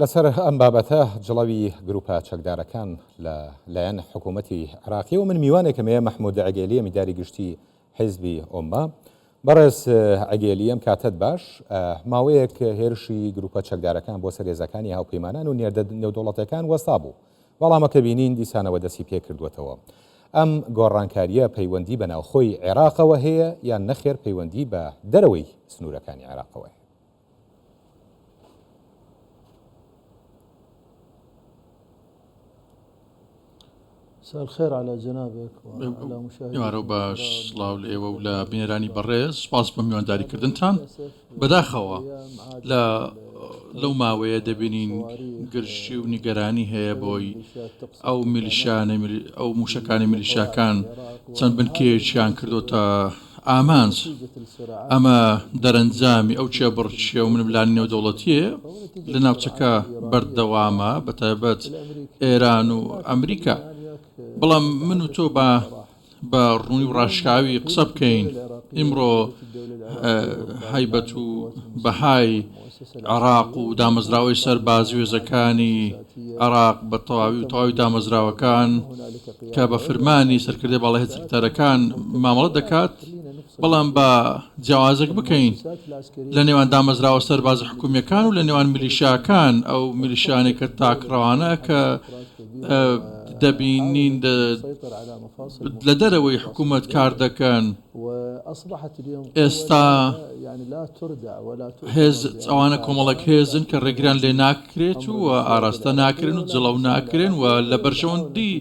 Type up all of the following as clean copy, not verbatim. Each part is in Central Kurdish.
لەسەر ئەم بابەتە جڵەوی گروپە چەکدارەکان لەلایەن حکوومەتی عراقی و من میوانێکمەیە مەحموود عەگێلی میداری گشتی حیزبی ئۆمە بەڕێز عەگێلی ئەم کاتت باش ماوەیەک هێرشی گروپە چەکدارەکان بۆ سەرێزەکانی هاوپەیمانان و نێردە نێودەوڵەتەکان وەستا بوو بەڵامەکە بینین دیسانەوە دەستی پێ کردوێتەوە ئەم گۆڕانکاریە پەیوەندی بە ناوخۆی عێراقەوە هەیە یان نەخێر پەیوەندی بە دەرەوەی سنوورەکانی عێراقەوە. مساء الخير على جنابك وعلى مشاهدينا. یارە باش سڵاو لە ئێوە و لە بینەرانی بەڕێز سپاس بە میوانداریکردنتان بەداخەوە لەو ماوەیە دەبینین گرشی و نیگەرانی هەیە بۆی ئەو میلیشیانە ئەو موشەکانی میلیشیاکان چەند بنکێکیان کردوتە ئامانج ئەمە دەرەنجامی ئەو چێبڕچیە و منبلانی نێودەوڵەتیە لە ناوچەکە بەردەوامە بەتایبەت ئێران و ئەمریکا. بەڵام من و تۆ بە ڕوونی و ڕاشکاوی قسە بکەین ئیمڕۆ هەیبەت و بەهای عێراق و دامەزراوەی سەربازی وێزەکانی عێراق بە تەواوی دامەزراوەکان کە بە فرمانی سەرکردەی باڵای سەرکردەرەکان مامەڵە دەکات بەڵام بە جیاوازێک بکەین لە نێوان دامەزراوە سەربازی حکوومیەکان و لە نێوان میلیشیاکان ئەو میلیشیانێک کە تاکڕەوانە کە دەبینین لە دەرەوەی حکوومەت کار دەکەن ئێستا هێز ئەوانە کۆمەڵک هێزن کە ڕێگران لێ ناکرێت و ئاراستە ناکرێن و جڵەو ناکرێن و لە بەرژەوەندی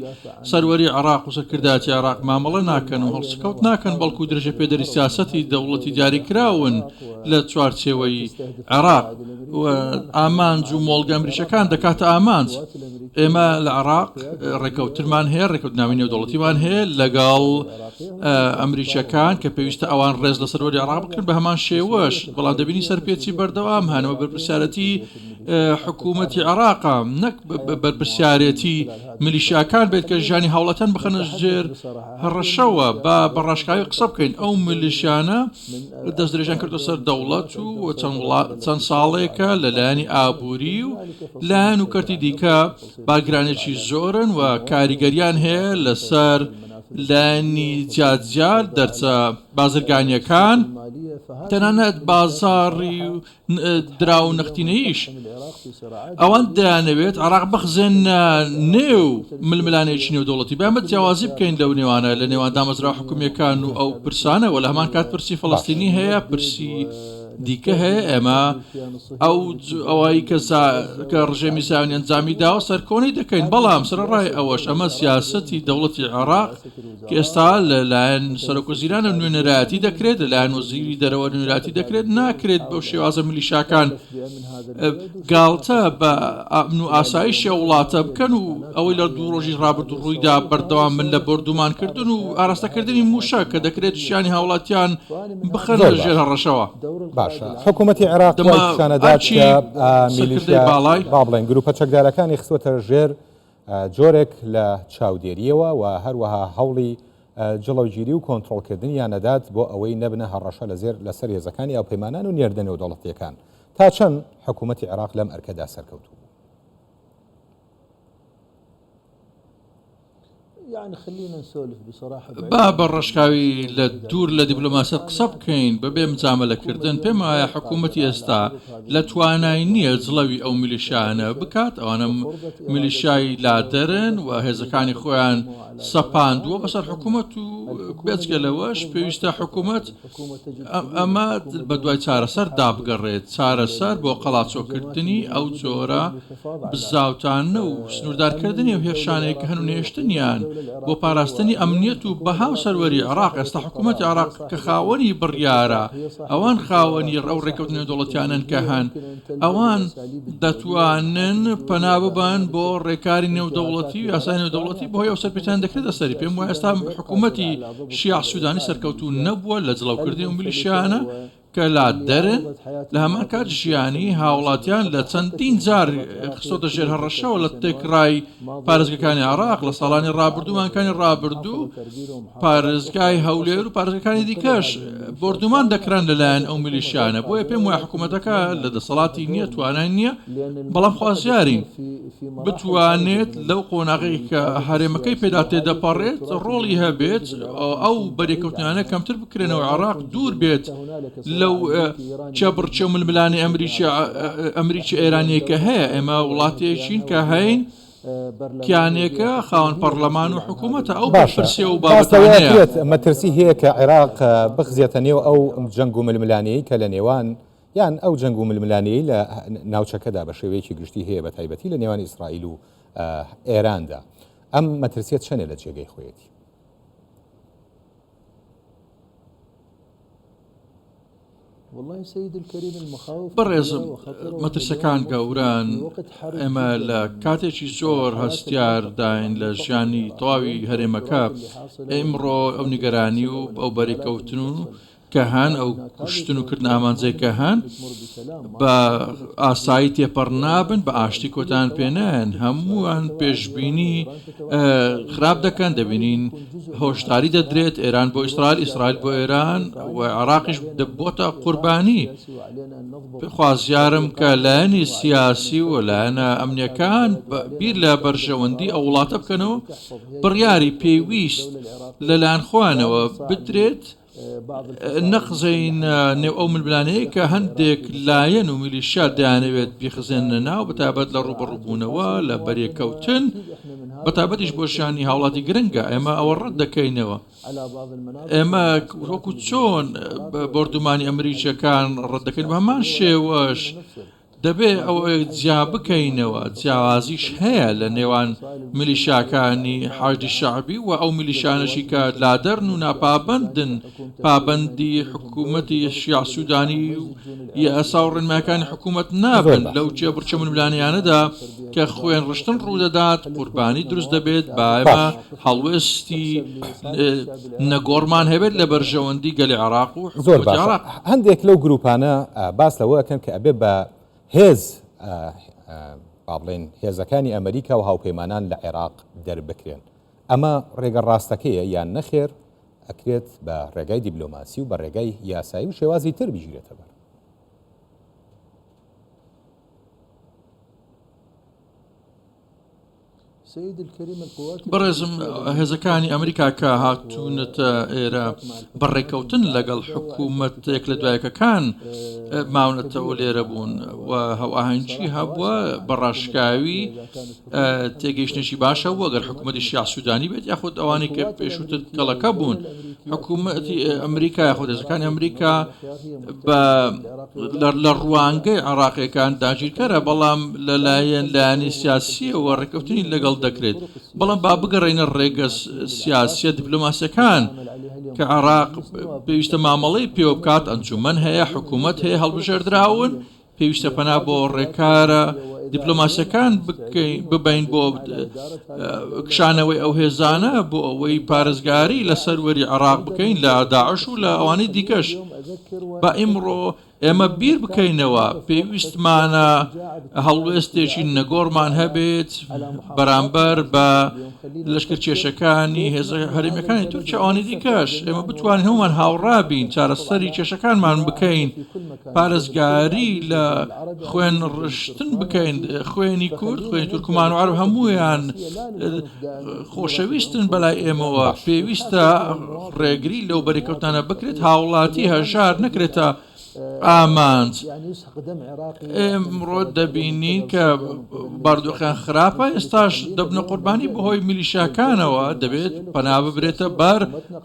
سەروەری عێراق و سەرکردایەتی عێراق مامەڵە ناکەن و هەڵسکەوت ناکەن بەڵکو درێژە پێدەری سیاسەتی دەوڵەتی دیاریکراون لە چوارچێوەی عێراق و ئامانج و مۆڵگە مریشەکان دەکاتە ئامانج. ئێمە لە عێراق ڕێکەوترمان هەیە ڕێکەوتناوی نێودەوڵەتیمان هەیە لەگەڵ ئەمریکیەکان کە پێویستە ئەوان ڕێز لە سەروەری عێراق بکرد بە هەمان شێوەش بەڵام دەبینی سەرپێچی بەردەوام هەنەوە بەرپرسیارەتی حکوومەتی عێراقە نەک بەرپرسیارەتی میلیشیاکان بێت کە ژیانی هاوڵەتەن بخەنە ژێر هەڕەشەوە بە ڕاشکاوی قسە بکەین. ئەو میلیشیانە دەست درێژیان کردو سەر دەوڵەت و چەند ساڵێکە لەلایەنی ئابووری و لایەن و کەرتی دیکە باگرانێکی زۆرن و کاریگەریان هەیە لەسەر لایەنی جیاجار دەرچە بازرگانیەکان تەنانەت بازاڕی دراو و نەختینەیش ئەوان دەیانەوێت عێراق بخزێنە نێو ململانێکی نێودەوڵەتی بەمە جیاوازی بکەین لەو نێوانە لە نێوان دامەزراوە حکوومیەکان و ئەو پرسانەوە لە هەمان کات پرسی فەڵەستینی هەیە پرسی دیکە هەیە. ئێمە ئەوەی کە ڕژێمی زاوی ئەنجامی داوە سەرکۆنەی دەکەین بەڵام سەرڕای ئەوەش ئەمە سیاسەتی دەوڵەتی عێراق کە ئێستا لەلایەن سەرۆکوەزیرانە نوێنەرایەتی دەکرێت لەلایەن وەزیری دەرەوە نوێنەرایەتی دەکرێت ناکرێت بەو شێوازە میلیشیاکان گاڵتە بە ئامن و ئاسایشی وڵاتە بکەن و ئەوەی لە دوو ڕۆژی ڕابردوو ڕوویدا بەردەوام من لە بەردومانکردن و ئاراستەکردنی موشە کە دەکرێت ژیانی هاوڵاتیان بخەنە ژێر هەڕەشەوە. باشە حکوومەتی عێراق شانەدات کە میلیشیا بڵێن گروپە چەکدارەکانی خستوەتە ژێر جۆرێک لە چاودێریەوە و هەروەها هەوڵی جڵەوگیری و کۆنتڕۆڵکردنیان نەدات بۆ ئەوەی نەبنە هەڕەشە لەسەر هێزەکانی هاوپەیمانان و نێردە نێودەوڵەتیەکان. تا چەند حکوومەتی عێراق لەم ئەرکەدا سەرکەوتوو؟ با بە ڕشکاوی لە دوور لە دیبلۆماسیەت قسە بکەین بەبێ مجامەلەکردن پێم وایە حکوومەتی ئێستا لە توانای نییە جڵەوی ئەو میلیشیانە بکات. ئەوانە میلیشیای لادەرن و هێزەکانی خۆیان سەپاندووە بەسەر حکوومەت و بێجگە لەوەش پێویستە حکوومەت ئەمە بە دوای چارەسەر دابگەڕێت چارەسەر بۆ قەڵاچۆکردنی ئەو جۆرە بزاوتانە و سنووردارکردنی و هێرشانەیە کە هەنوو نێشتنیان بۆ پاراستنی ئەمنیەت و بەهاو سەروەری عێراق. ئێستا حکوومەتی عێراق کە خاوەنی بڕیارە ئەوان خاوەنی ڕەو ڕێکەوتنی نێودەوڵەتیانن کە هەن ئەوان دەتوانن پەنا ببەن بۆ ڕێکاری نێودەوڵەتی و یاسای نێودەوڵەتی بۆ ئەو سەرپێچیان دەکرێتە سەری. پێم وایە ئێستا حکوومەتی شیع سوودانی سەرکەوتوو نەبووە لە جڵەوکردنی و میلیشیانە کە لادەرن لە هەمان کات ژیانی هاوڵاتیان لە چەندین جار خستۆتە ژێر هەڕەشەوە لە تێکڕای پارێزگەکانی عێراق لە ساڵانی ڕابردوومانکانی ڕابردوو پارێزگای هەولێر و پارێزگەکانی دیکەش بردومان دەکران لەلایەن ئەو میلیشیانە بۆیە پێم وایە حکوومەتەکە لە دەسەڵاتی نییە توانای نییە بەڵام خوازیارین بتوانێت لەو قۆناغی کە هەرێمەکەی پێدا تێدەپەڕێت ڕۆڵی هەبێت ئەو بەریکەوتنیانە کەمتر بکرێنەوە عێراق دوور بێت لەو چەبڕچە و ململانی ئەمریکی ئێرانیە کە هەیە ئێمە وڵاتێکین کە هەین کیانێکە خاوەن پەرلەمان و حکوومەتە ئەو باشپرسێ و بابەتانەیە مەترسی هەیە کە عێراق بخزیێتە نێو ئەو جەنگ و ململانەیەی کە لە نێوان یان ئەو جەنگ و ململانەیەی لە ناوچەکەدا بە شێوەیەکی گشتی هەیە بە تایبەتی لە نێوانی ئیسرائیل و ئێراندا ئەم مەترسیەت چەنێ لە جێگەی خۆیەتی بەڕێزم مەترسەکان گەوران ئێمە لە کاتێکی زۆر هەستیار داین لە ژیانی تەواوی هەرێمەکە ئێمڕۆ ئەو نیگەرانی و ئەو بەریکەوتن و کە هەن ئەو کوشتن و کردن ئامانجەی کە هەن بە ئاسایی تێپەڕ نابن بە ئاشتی کۆتان پێنەن هەمووان پێشبینی خراپ دەکەن دەبینین هۆشداری دەدرێت ئێران بۆ ئیسرائیل ئیسرائیل بۆ ئێران و عێراقیش دەبۆتە قوربانی خوازیارم کە لایەنی سیاسی و لایەنە ئەمنیەکان بیر لە بەرژەوەندی ئەو وڵاتە بکەنەوە بڕیاری پێویست لەلایەن خۆیانەوە بدرێت نەخزین نێو ئەو ململانەیە کە هەندێک لایەن و میلیشیا دەیانەوێت بیخزێنە ناو بەتابەت لە ڕوبەڕووبوونەوە لە بەریەکەوتن بەتابەتیش بۆ شانی هاوڵاتی گرنگە ئێمە ئەوە ڕەت دەکەینەوە ئێمە وەکو چۆن بردومانی ئەمریکیەکان ڕەت دەکەین بە هەمان شێوەش دەبێ ئەو جیا بکەینەوە جیاوازیش هەیە لە نێوان میلیشیاکانی حەشدی شەعبی و ئەو میلیشیانەشی کە لادەرن و ناپابندن پابندی حکوومەتی شیع سوودانی و ئەسا و ڕێنمایەکانی حکوومەت نابن لەو جێبڕچە ململانیانەدا کە خوێن ڕشتن ڕوودەدات قوربانی دروست دەبێت با ئێمە هەڵوێستی نەگۆڕمان هەبێت لە بەرژەوەندی گەلی عێراق و حکوومەتی عێراق هەندێک لەو گروپانە باس لەوە ئەکەن کە ئەبێ بە هێز با بڵێن هێزەکانی ئەمریکا و هاوپەیمانان لە عێراق دەربکرێن ئەمە ڕێگە ڕاستەکەیە یان نەخێر ئەکرێت بە ڕێگای دیبلۆماسی و بە ڕێگای یاسایی و شێوازی تر بژیرێتە بەر بەڕێزم هێزەکانی ئەمریکا کە هاتوونەتە ئێرە بەڕێکەوتن لەگەڵ حکوومەتێک لە دوایەکەکان ماونەتەوە لێرە بوون و هەواهەنگی هەبووە بەڕاشکاوی تێگەیشتێکی باشە بوو ئەگەر حکوومەتی شیع سوودانی بێت یاخود ئەوانی کە پێشووتر گەڵەکە بوون حکوومەتی ئەمریکا یاخود هێزەکانی ئەمریکا لە ڕوانگەی عێراقیەکان داگیرکەرە بەڵام لەلایەن لایەنی سیاسیەوە ڕێکەوتنی لەگەڵ دەکرێت بەڵام با بگەڕێنە ڕێگە سیاسیە دیپلۆماسیەکان کە عێراق پێویستە مامەڵەی پێوە بکات ئەنجومەن هەیە حکوومەت هەیە هەڵبژێردراون پێویستە پەنا بۆ ڕێکارە دیپلۆماسیەکان ببین بۆ کشانەوەی ئەو هێزانە بۆ ئەوەی پارێزگاری لەسەر وەری عێراق بکەین لە داعش و لە ئەوانەی دیکەش با ئیمڕۆ ئێمە بیر بکەینەوە پێویستمانە هەڵوێستێکی نەگۆڕمان هەبێت بەرامبەر بە لەشکر کێشەکانی هێزە هەرێمیەکانی تورکیا ئەوانی دیکەش ئێمە بتوانین هەمومان هاوڕابین چارەسەری کێشەکانمان بکەین پارێزگاری لە خوێن ڕشتن بکەین خوێنی کورد خوێنی تورکمان و عەرب هەموویان خۆشەویستن بەلای ئێمەوە پێویستە ڕێگری لەو بەریکەوتانە بکرێت هاوڵاتی هەژار نەکرێتە ئامانج ئێمڕۆ دەبینین کە باردۆخیان خراپە ئێستاش دەبنە قوربانی بەهۆی میلیشیاکانەوە دەبێت پەنا ببرێتە بەر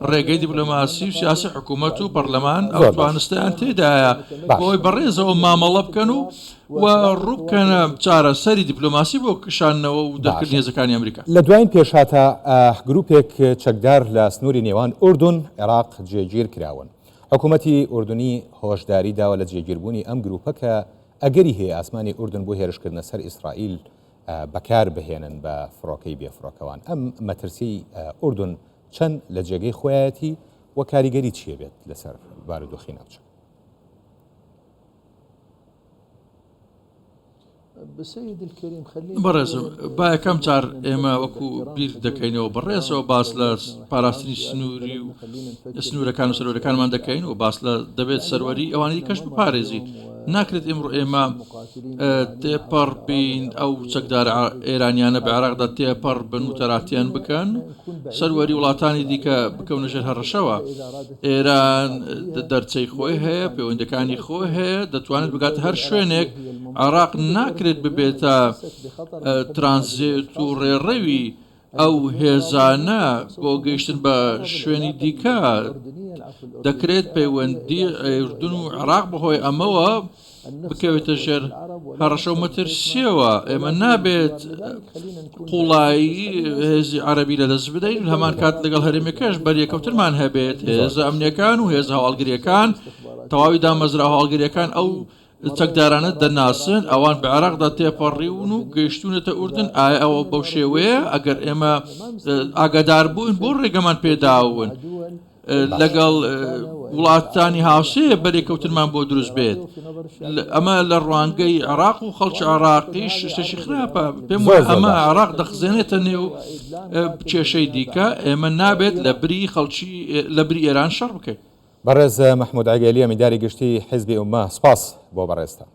ڕێگەی دیپلۆماسی و سیاسی حکوومەت و پەرلەمان ئەو توانستیان تێدایە بۆی بەڕێزەوە مامەڵە بکەن و ڕووبکەنە چارەسەری دیپلۆماسی بۆ کشانەوە و دەرکردنی هێزەکانی ئەمریکا لە دوایین پێشاتە گروپێک چەکدار لە سنووری نێوان ئوردون عێراق جێگیر کراون حکوومەتی ئوردنی هۆشداری داوە لە جێگیربوونی ئەم گروپە کە ئەگەری هەیە ئاسمانی ئوردن بۆ هێرشکردنە سەر ئیسرائیل بەکار بهێنن بە فڕۆکەی بێفڕۆکەوان ئەم مەترسی ئوردن چەند لە جێگەی خۆیەتی و کاریگەری چیە بێت لەسەر بارودۆخی ناوچە بسيد الكريم خلينا بەڕێزم با یەکەم جار ئێمە وەکو بیر دەکەینەوە بەڕێزەوە باس لە پاراستنی سنووری و سنوورەکان و سەرۆرەکانمان دەکەین و باس لە دەبێت سەروەری ئەوانی کەش بپارێزین ناکرێت ئێمڕۆ ئێمە تێپەڕ بین ئەو چەکدار ئێرانیانە بە عێراقدا تێپەڕ بن و تەراتیان بکەن سەروەری وڵاتانی دیکە بکەونە ژێر هەڕەشەوە ئێران دەرچەی خۆی هەیە پەیوەندەکانی خۆی هەیە دەتوانێت بگاتە هەر شوێنێک عێراق ناکرێت ببێتە ترانزیت و ڕێڕەوی ئەو هێزانە بۆ گەیشتن بە شوێنی دیکە دەکرێت پەیوەندی ئوردون و عێراق بەهۆی ئەمەوە بکەوێتە ژێر هەڕەشە و مەترسیەوە ئێمە نابێت قوڵایی هێزی عەرەبی لەدەست بدەین هەمان کات لەگەڵ هەرێمەکەش بەریەکەوترمان هەبێت هێزە ئەمنیەکان و هێز هەواڵگریەکان تەواوی دامەزرا هەواڵگریەکان ئەو چەکدارانە دەناسن ئەوان بە عێراقدا تێپەڕیون و گەیشتونەتە ئوردن ئایا ئەوە بەو شێوەیە ئەگەر ئێمە ئاگادار بوون بۆ ڕێگەمان پێداون لەگەڵ وڵاتانی هاوسەیە بەرێکەوتنمان بۆ دروست بێت ئەمە لە ڕوانگەی عێراق و خەڵکی عێراقیش شتێکی خراپە پێم وایە ئەمە عێراق دەخزێنێتە نێو کێشەی دیکە ئێمە نابێت لە بری خەڵکی لە بری ئێران شەڕ بکەین بەڕێز مەحموود عەگەلی ئەمینداری گشتی حیزبی ئومە سپاس بۆ بەڕێزتان